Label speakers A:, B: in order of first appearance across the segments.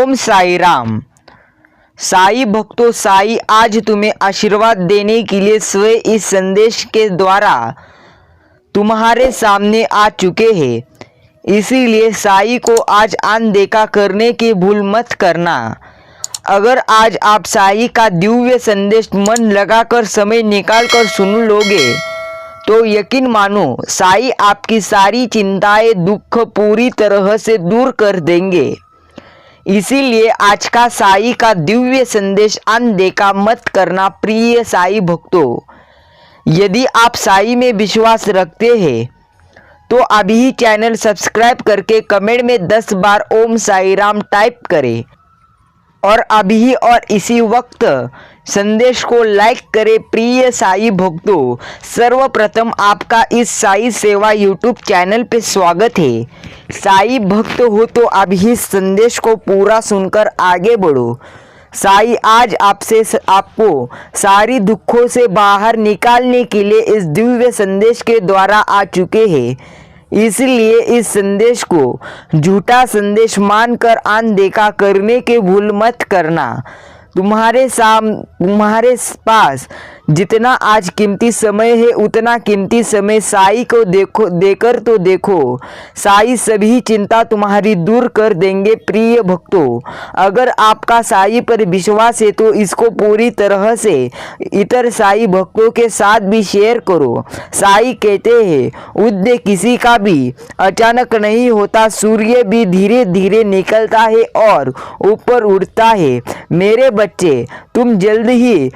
A: ओम साई राम। साई भक्तों, साई आज तुम्हें आशीर्वाद देने के लिए स्वयं इस संदेश के द्वारा तुम्हारे सामने आ चुके हैं। इसीलिए साई को आज अनदेखा करने की भूल मत करना। अगर आज आप साई का दिव्य संदेश मन लगाकर समय निकालकर सुन लोगे तो यकीन मानो साई आपकी सारी चिंताएं, दुख पूरी तरह से दूर कर देंगे। इसीलिए आज का साई का दिव्य संदेश अनदेखा मत करना। प्रिय साई भक्तों, यदि आप साई में विश्वास रखते हैं तो अभी चैनल सब्सक्राइब करके कमेंट में 10 बार ओम साई राम टाइप करें और अभी और इसी वक्त संदेश को लाइक करें। प्रिय साई भक्तों, सर्वप्रथम आपका इस साई सेवा यूट्यूब चैनल पे स्वागत है। साई भक्त हो तो अभी इस संदेश को पूरा सुनकर आगे बढ़ो। साई आज आपको सारी दुखों से बाहर निकालने के लिए इस दिव्य संदेश के द्वारा आ चुके हैं। इसलिए इस संदेश को झूठा संदेश मानकर अनदेखा करने की भूल मत करना। तुम्हारे पास जितना आज कीमती समय है उतना कीमती समय साई को देखो। साई सभी चिंता तुम्हारी दूर कर देंगे। प्रिय भक्तों, अगर आपका साई पर विश्वास है तो इसको पूरी तरह से इतर साई भक्तों के साथ भी शेयर करो। साई कहते हैं, युद्ध किसी का भी अचानक नहीं होता, सूर्य भी धीरे धीरे निकलता है और ऊपर उड़ता है। मेरे बच्चे, तुम जल्द ही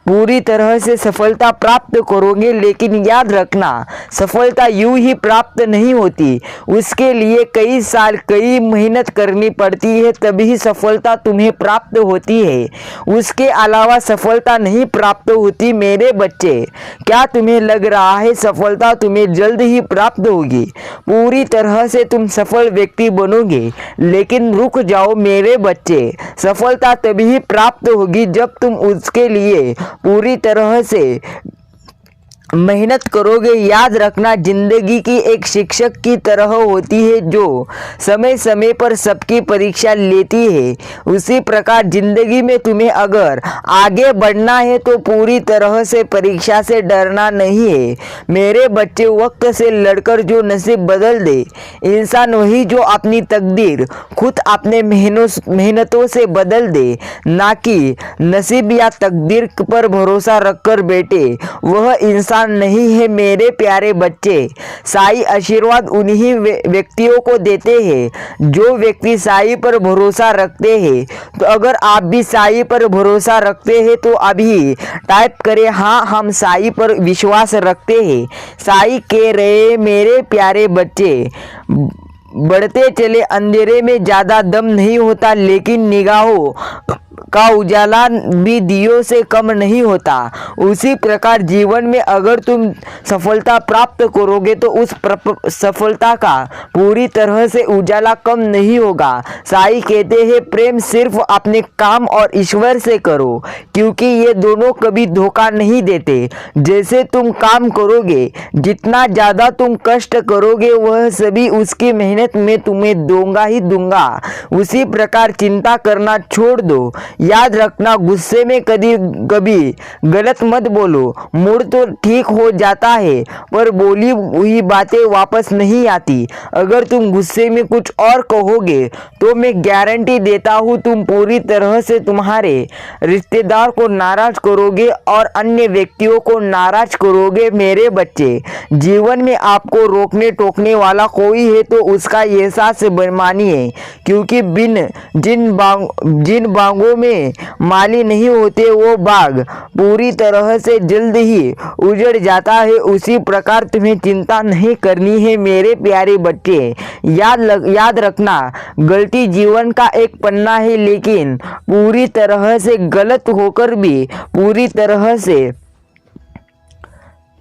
A: पूरी तरह से सफलता प्राप्त करोगे, लेकिन याद रखना सफलता यूं ही प्राप्त नहीं होती। उसके लिए कई साल कई मेहनत करनी पड़ती है, तभी सफलता तुम्हें प्राप्त होती है। उसके अलावा सफलता नहीं प्राप्त होती। मेरे बच्चे, क्या तुम्हें लग रहा है सफलता तुम्हें जल्द ही प्राप्त होगी, पूरी तरह से तुम सफल व्यक्ति बनोगे? लेकिन रुक जाओ मेरे बच्चे, सफलता तभी प्राप्त होगी जब तुम उसके लिए पूरी तरह से मेहनत करोगे। याद रखना, जिंदगी की एक शिक्षक की तरह होती है जो समय समय पर सबकी परीक्षा लेती है। उसी प्रकार जिंदगी में तुम्हें अगर आगे बढ़ना है तो पूरी तरह से परीक्षा से डरना नहीं है। मेरे बच्चे, वक्त से लड़कर जो नसीब बदल दे इंसान वही जो अपनी तकदीर खुद अपने मेहनतों से बदल दे, ना कि नसीब या तकदीर पर भरोसा रखकर बैठे वह इंसान नहीं है। मेरे प्यारे बच्चे, साई आशीर्वाद उन्हीं व्यक्तियों को देते हैं जो व्यक्ति साई पर भरोसा रखते हैं। तो अगर आप भी साई पर भरोसा रखते हैं तो अभी टाइप करें, हाँ हम साई पर विश्वास रखते हैं। साई कह रहे, मेरे प्यारे बच्चे, बढ़ते चले अंधेरे में ज़्यादा दम नहीं होता, लेकिन निगाहों का उजाला भी दियों से कम नहीं होता। उसी प्रकार जीवन में अगर तुम सफलता प्राप्त करोगे तो उस सफलता का पूरी तरह से उजाला कम नहीं होगा। साई कहते हैं, प्रेम सिर्फ अपने काम और ईश्वर से करो, क्योंकि ये दोनों कभी धोखा नहीं देते। जैसे तुम काम करोगे, जितना ज़्यादा तुम कष्ट करोगे, वह सभी उसकी मेहनत में तुम्हें दूंगा ही दूंगा। उसी प्रकार चिंता करना छोड़ दो। याद रखना, गुस्से में कभी गलत मत बोलो। मूड तो ठीक हो जाता है पर बोली हुई बातें वापस नहीं आती। अगर तुम गुस्से में कुछ और कहोगे तो मैं गारंटी देता हूँ तुम पूरी तरह से तुम्हारे रिश्तेदार को नाराज करोगे और अन्य व्यक्तियों को नाराज करोगे। मेरे बच्चे, जीवन में आपको रोकने टोकने वाला कोई है तो उसका एहसास मानिए, क्योंकि जिन बागों में माली नहीं होते वो बाग पूरी तरह से जल्द ही उजड़ जाता है। उसी प्रकार तुम्हें चिंता नहीं करनी है। मेरे प्यारे बच्चे, याद रखना, गलती जीवन का एक पन्ना है, लेकिन पूरी तरह से गलत होकर भी पूरी तरह से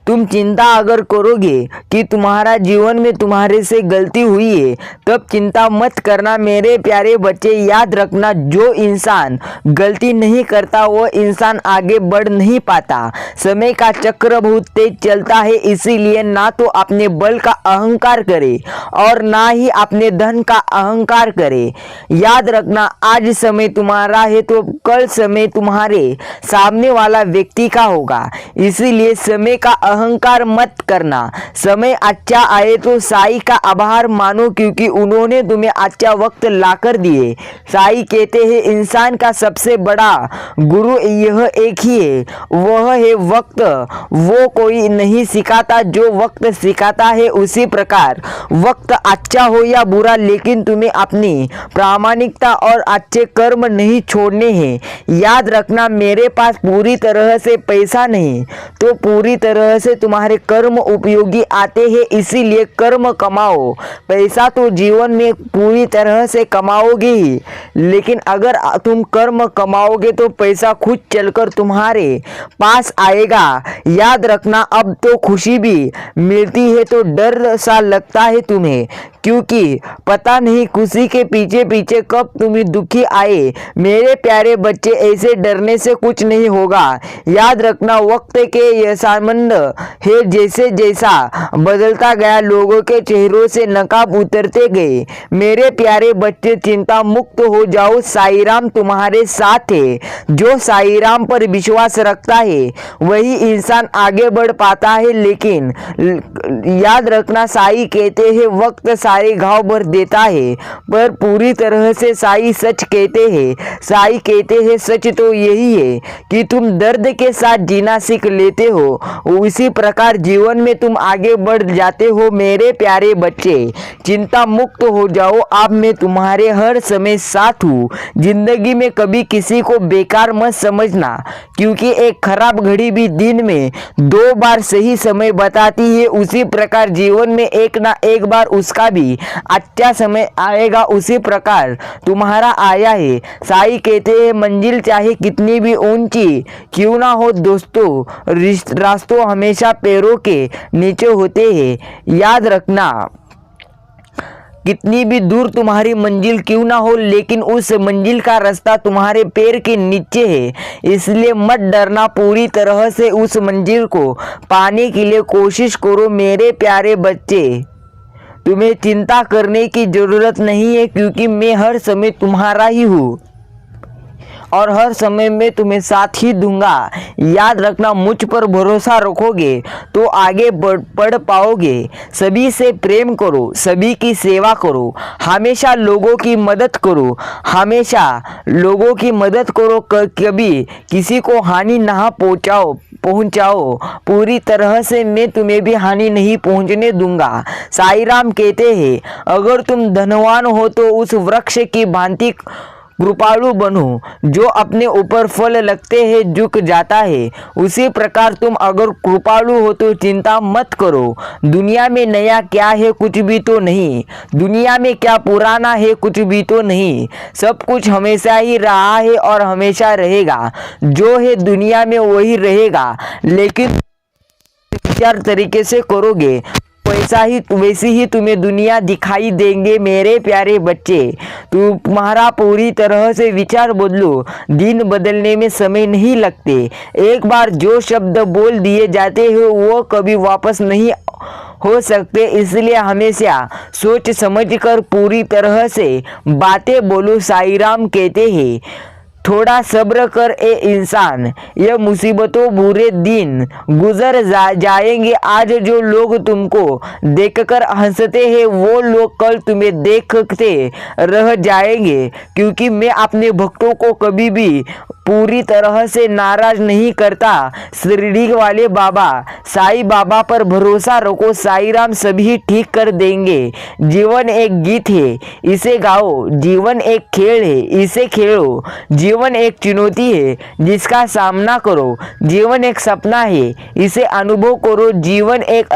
A: तुम चिंता अगर करोगे कि तुम्हारा जीवन में तुम्हारे से गलती हुई है, तब चिंता मत करना मेरे प्यारे बच्चे। याद रखना, जो इंसान गलती नहीं करता वो इंसान आगे बढ़ नहीं पाता। समय का चक्र बहुत तेज चलता है, इसीलिए ना तो अपने बल का अहंकार करे और ना ही अपने धन का अहंकार करे। याद रखना, आज समय तुम्हारा है तो कल समय तुम्हारे सामने वाला व्यक्ति का होगा, इसीलिए समय का अहंकार मत करना। समय अच्छा आए तो साईं का आभार मानो, क्योंकि उन्होंने तुम्हें अच्छा वक्त लाकर दिए। साईं कहते हैं इंसान का सबसे बड़ा गुरु यह एक ही है, वह है वक्त। वो कोई नहीं सिखाता, जो वक्त सिखाता है। उसी प्रकार वक्त अच्छा हो या बुरा, लेकिन तुम्हें अपनी प्रामाणिकता और अच्छे कर्म नहीं छोड़ने हैं। याद रखना, मेरे पास पूरी तरह से पैसा नहीं तो पूरी तरह से तुम्हारे कर्म उपयोगी आते हैं, इसीलिए कर्म कमाओ। पैसा तो जीवन में पूरी तरह से कमाओगे ही, लेकिन अगर तुम कर्म कमाओगे तो पैसा खुद चलकर तुम्हारे पास आएगा। याद रखना, अब तो खुशी भी मिलती है तो डर सा लगता है तुम्हें, क्योंकि पता नहीं खुशी के पीछे पीछे कब तुम्हें दुखी आए। मेरे प्यारे बच्चे, ऐसे डरने से कुछ नहीं होगा। याद रखना, वक्त के ये संबंध है, जैसे जैसा बदलता गया लोगों के चेहरों से नकाब उतरते गए। मेरे प्यारे बच्चे, चिंता मुक्त हो जाओ, साईं राम तुम्हारे साथ है। जो साईं राम पर विश्वास रखता है वही इंसान आगे बढ़ पाता है। लेकिन याद रखना, साईं कहते हैं वक्त सारे घाव भर देता है, पर पूरी तरह से साईं सच कहते हैं। साईं कहते हैं सच तो यही है कि तुम दर्द के साथ जीना सीख लेते हो, उसी प्रकार जीवन में तुम आगे बढ़ जाते हो। मेरे प्यारे बच्चे, चिंता मुक्त हो जाओ, अब मैं तुम्हारे हर समय साथ हूँ। जिंदगी में कभी किसी को बेकार मत समझना, क्योंकि एक खराब घड़ी भी दिन में 2 बार सही समय बताती है। उसी प्रकार जीवन में एक ना एक बार उसका भी अच्छा समय आएगा, उसी प्रकार तुम्हारा आया है। साईं कहते हैं मंजिल चाहे कितनी भी ऊंची क्यों ना हो दोस्तों, रास्तों हमेशा पैरों के नीचे होते हैं। याद रखना, कितनी भी दूर तुम्हारी मंजिल क्यों ना हो, लेकिन उस मंजिल का रास्ता तुम्हारे पैर के नीचे है, इसलिए मत डरना। पूरी तरह से उस मंजिल को पाने के लिए कोशिश करो। मेरे प्यारे बच्चे, तुम्हें चिंता करने की ज़रूरत नहीं है, क्योंकि मैं हर समय तुम्हारा ही हूँ और हर समय में तुम्हें साथ ही दूंगा। याद रखना, मुझ पर भरोसा रखोगे तो आगे बढ़ पाओगे। सभी से प्रेम करो, सभी की सेवा करो, हमेशा लोगों की मदद करो, हमेशा लोगों की मदद करो। कभी किसी को हानि ना पहुंचाओ। पूरी तरह से मैं तुम्हें भी हानि नहीं पहुंचने दूंगा। साईं राम कहते हैं अगर तुम धनवान हो तो उस वृक्ष की भांति कृपालु बनो, जो अपने ऊपर फल लगते हैं झुक जाता है। उसी प्रकार तुम अगर कृपालु हो तो चिंता मत करो। दुनिया में नया क्या है, कुछ भी तो नहीं। दुनिया में क्या पुराना है, कुछ भी तो नहीं। सब कुछ हमेशा ही रहा है और हमेशा रहेगा। जो है दुनिया में वही रहेगा, लेकिन विचार तरीके से करोगे वैसी ही तुम्हें दुनिया दिखाई देंगे। मेरे प्यारे बच्चे, तुम्हारा पूरी तरह से विचार बदलो। दिन बदलने में समय नहीं लगते। एक बार जो शब्द बोल दिए जाते हैं वो कभी वापस नहीं हो सकते, इसलिए हमेशा सोच समझकर पूरी तरह से बातें बोलो। साईं राम कहते हैं थोड़ा सब्र कर ए इंसान, यह मुसीबतों बुरे दिन गुजर जाएंगे। आज जो लोग तुमको देखकर हंसते हैं वो लोग कल तुम्हें देखते रह जाएंगे, क्योंकि मैं अपने भक्तों को कभी भी पूरी तरह से नाराज नहीं करता। शिरडी वाले बाबा साईं बाबा पर भरोसा रखो, साईं राम सभी ठीक कर देंगे। जीवन एक गीत है, इसे गाओ। जीवन एक खेल है, इसे खेलो। जीवन एक चुनौती है, जिसका सामना करो। जीवन एक सपना है, इसे अनुभव करो। जीवन एक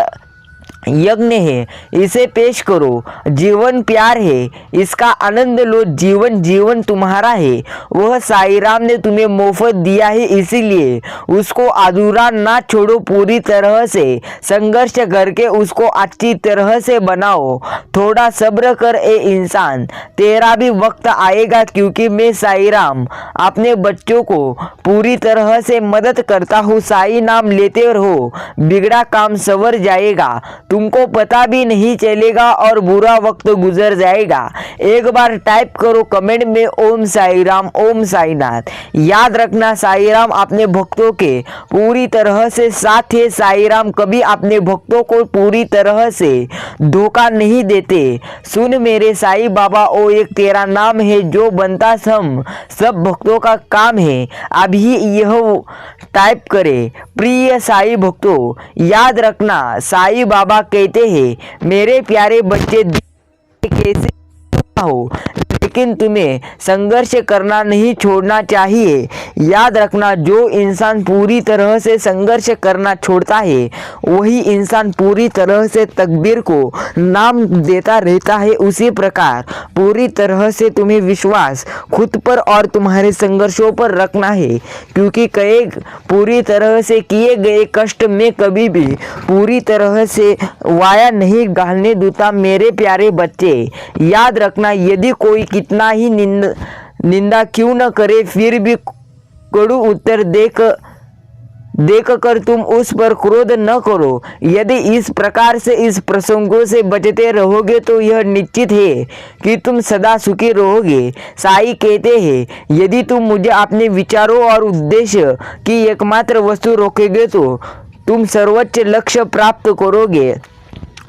A: यज्ञ है, इसे पेश करो। जीवन प्यार है, इसका आनंद लो। जीवन जीवन तुम्हारा है, वह साईं राम ने तुम्हें मुफ्त दिया है, इसीलिए उसको अधूरा ना छोड़ो। पूरी तरह से संघर्ष करके उसको अच्छी तरह से बनाओ। थोड़ा सब्र कर ए इंसान, तेरा भी वक्त आएगा, क्योंकि मैं साईं राम अपने बच्चों को पूरी तरह से मदद करता हूँ। साईं नाम लेते रहो, बिगड़ा काम संवर जाएगा, तुमको पता भी नहीं चलेगा और बुरा वक्त गुजर जाएगा। एक बार टाइप करो कमेंट में ओम साईं राम, ओम साईनाथ। याद रखना, साईं राम अपने भक्तों के पूरी तरह से साथ है। साईं राम कभी अपने भक्तों को पूरी तरह से धोखा नहीं देते। सुन मेरे साईं बाबा, ओ एक तेरा नाम है जो बनता हम सब भक्तों का काम है। अभी यह टाइप करे, प्रिय साईं भक्तों। याद रखना, साईं बाबा कहते हैं मेरे प्यारे बच्चे, कैसे हो, लेकिन तुम्हें संघर्ष करना नहीं छोड़ना चाहिए। याद रखना, जो इंसान पूरी तरह से संघर्ष करना छोड़ता है, वही इंसान पूरी तरह से तकदीर को नाम देता रहता है। उसी प्रकार पूरी तरह से तुम्हें विश्वास खुद पर और तुम्हारे संघर्षों पर रखना है, क्योंकि कई पूरी तरह से किए गए कष्ट में कभी भी पूरी तरह से वाया नहीं डालने दूंगा। मेरे प्यारे बच्चे, याद रखना, यदि कोई कितना ही निंदा क्यों न करे, फिर भी कड़ू उत्तर देख कर तुम उस पर क्रोध न करो। यदि इस प्रकार से इस प्रसंगों से बचते रहोगे तो यह निश्चित है कि तुम सदा सुखी रहोगे। साईं कहते हैं, यदि तुम मुझे अपने विचारों और उद्देश्य की एकमात्र वस्तु रोकोगे तो तुम सर्वोच्च लक्ष्य प्राप्त करोगे।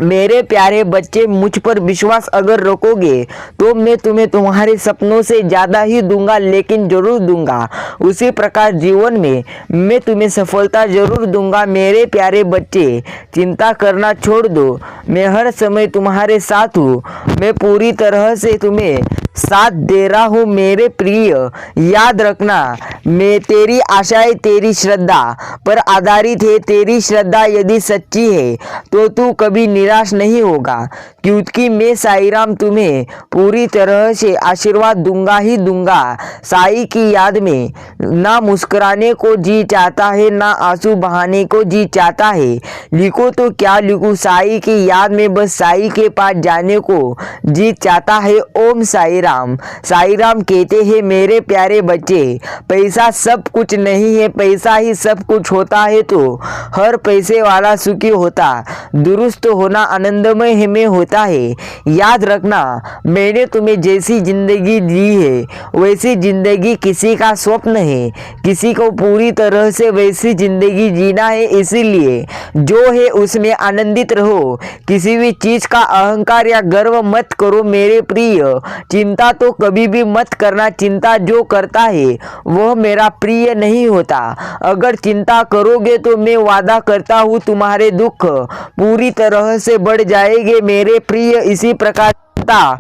A: मेरे प्यारे बच्चे, मुझ पर विश्वास अगर रखोगे तो मैं तुम्हें तुम्हारे सपनों से ज़्यादा ही दूंगा, लेकिन जरूर दूंगा। उसी प्रकार जीवन में मैं तुम्हें सफलता जरूर दूंगा। मेरे प्यारे बच्चे, चिंता करना छोड़ दो, मैं हर समय तुम्हारे साथ हूँ। मैं पूरी तरह से तुम्हें साथ दे रहा हूँ। मेरे प्रिय, याद रखना, मैं तेरी आशाएं तेरी श्रद्धा पर आधारित है। तेरी श्रद्धा यदि सच्ची है तो तू कभी निराश नहीं होगा, क्योंकि मैं साईं राम तुम्हें पूरी तरह से आशीर्वाद दूंगा ही दूंगा। साईं की याद में ना मुस्कुराने को जी चाहता है, ना आंसू बहाने को जी चाहता है। लिखो तो क्या लिखूं, साईं की याद में बस साईं के पास जाने को जी चाहता है। ओम साईं राम। साईं राम कहते हैं, मेरे प्यारे बच्चे, पैसा सब कुछ नहीं है, पैसा ही सब कुछ होता है तो हर पैसे वाला सुखी होता, दुरुस्त होना आनंदमय में होता है। याद रखना, मैंने तुम्हें जैसी जिंदगी दी है वैसी जिंदगी किसी का स्वप्न है, किसी को पूरी तरह से वैसी जिंदगी जीना है। इसीलिए जो है उसमें आनंदित रहो, किसी भी चीज का अहंकार या गर्व मत करो। मेरे प्रिय, चिंता तो कभी भी मत करना। चिंता जो करता है वह मेरा प्रिय नहीं होता। अगर चिंता करोगे तो मैं वादा करता हूँ तुम्हारे दुख पूरी तरह से बढ़ जाएंगे। मेरे प्रिय, इसी प्रकार चिंता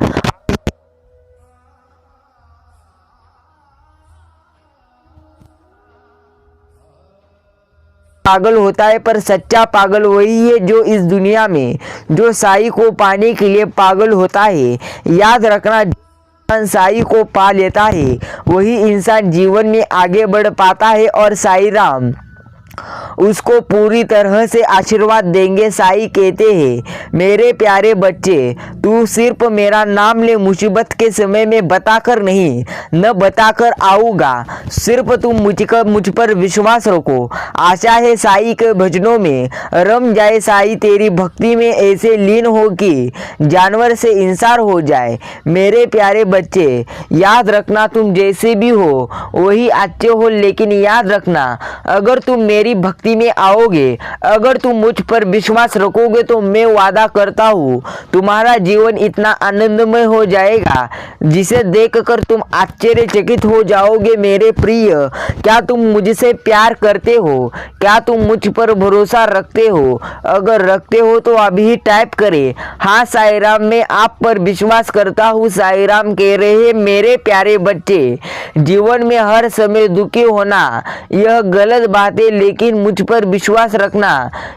A: पागल होता है, पर सच्चा पागल वही है जो इस दुनिया में जो साईं को पाने के लिए पागल होता है। याद रखना, इंसान साईं को पा लेता है वही इंसान जीवन में आगे बढ़ पाता है, और साईं राम उसको पूरी तरह से आशीर्वाद देंगे। साईं कहते हैं, मेरे प्यारे बच्चे, तू सिर्फ मेरा नाम ले। मुसीबत के समय में बताकर नहीं, न बताकर आऊँगा, सिर्फ तुम मुझ पर विश्वास रखो। आशा है साईं के भजनों में रम जाए, साईं तेरी भक्ति में ऐसे लीन हो कि जानवर से इंसान हो जाए। मेरे प्यारे बच्चे, याद रखना, तुम जैसे भी हो वही अच्छे हो, लेकिन याद रखना, अगर तुम मेरी भक्ति में आओगे, अगर तुम मुझ पर विश्वास रखोगे तो मैं वादा करता हूँ तुम्हारा जीवन इतना आनंदमय हो जाएगा जिसे देखकर तुम आश्चर्यचकित हो जाओगे। मेरे प्रिय, क्या तुम मुझसे प्यार करते हो? क्या तुम मुझ पर भरोसा रखते हो? अगर रखते हो तो अभी टाइप करें, हाँ साईं राम, मैं आप पर विश्वास करता हूँ। साईं राम कह रहे हैं, मेरे प्यारे बच्चे, जीवन में हर समय दुखी होना यह गलत बात है, लेकिन मुझ पर विश्वास रखना।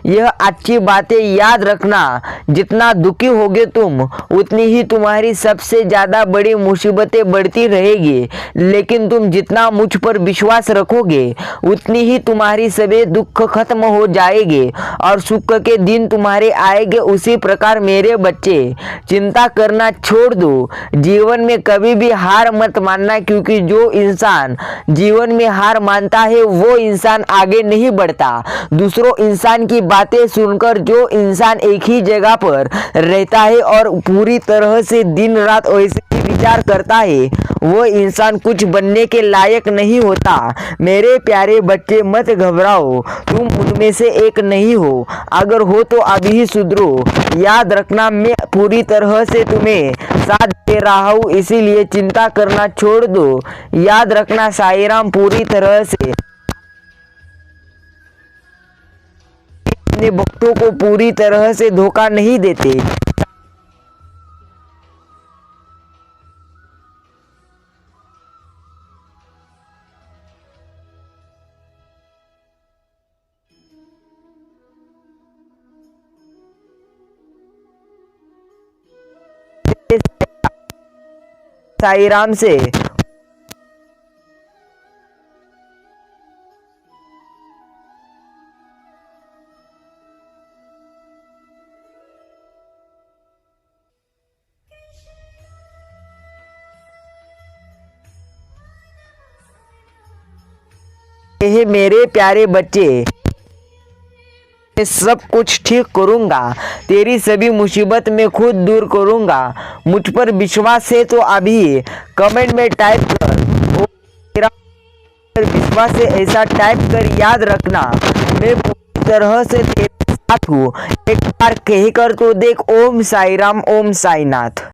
A: यह अच्छी बातें याद रखना, जितना दुखी होगे तुम उतनी ही तुम्हारी सबसे ज़्यादा बड़ी मुसीबतें बढ़ती रहेगी, लेकिन तुम जितना मुझ पर विश्वास रखोगे उतनी ही तुम्हारी सभी दुख खत्म हो जाएंगे और सुख के दिन तुम्हारे आएंगे। उसी प्रकार मेरे बच्चे, चिंता करना छोड़ दो। जीवन में कभी भी हार मत मानना, क्योंकि जो इंसान जीवन में हार मानता है वो इंसान आगे नहीं बढ़ता। दूसरों इंसान की बातें सुनकर जो इंसान एक ही जगह पर रहता है और पूरी तरह से दिन रात वैसे ही विचार करता है, वो इंसान कुछ बनने के लायक नहीं होता। मेरे प्यारे बच्चे, मत घबराओ, तुम उनमें से एक नहीं हो। अगर हो तो अभी ही सुधरो। याद रखना, मैं पूरी तरह से तुम्हें साथ दे रहा हूँ, इसीलिए चिंता करना छोड़ दो। याद रखना, साईं राम पूरी तरह से अपने भक्तों को पूरी तरह से धोखा नहीं देते। साईं राम से हे मेरे प्यारे बच्चे, मैं सब कुछ ठीक करूंगा। तेरी सभी मुसीबत मैं खुद दूर करूंगा। मुझ पर विश्वास है तो अभी कमेंट में टाइप कर, ओ तेरा विश्वास है ऐसा टाइप कर। याद रखना, मैं पूरी तरह से तेरे साथ हूँ। एक बार कहकर तो देख, ओम साईं राम, ओम साईं नाथ।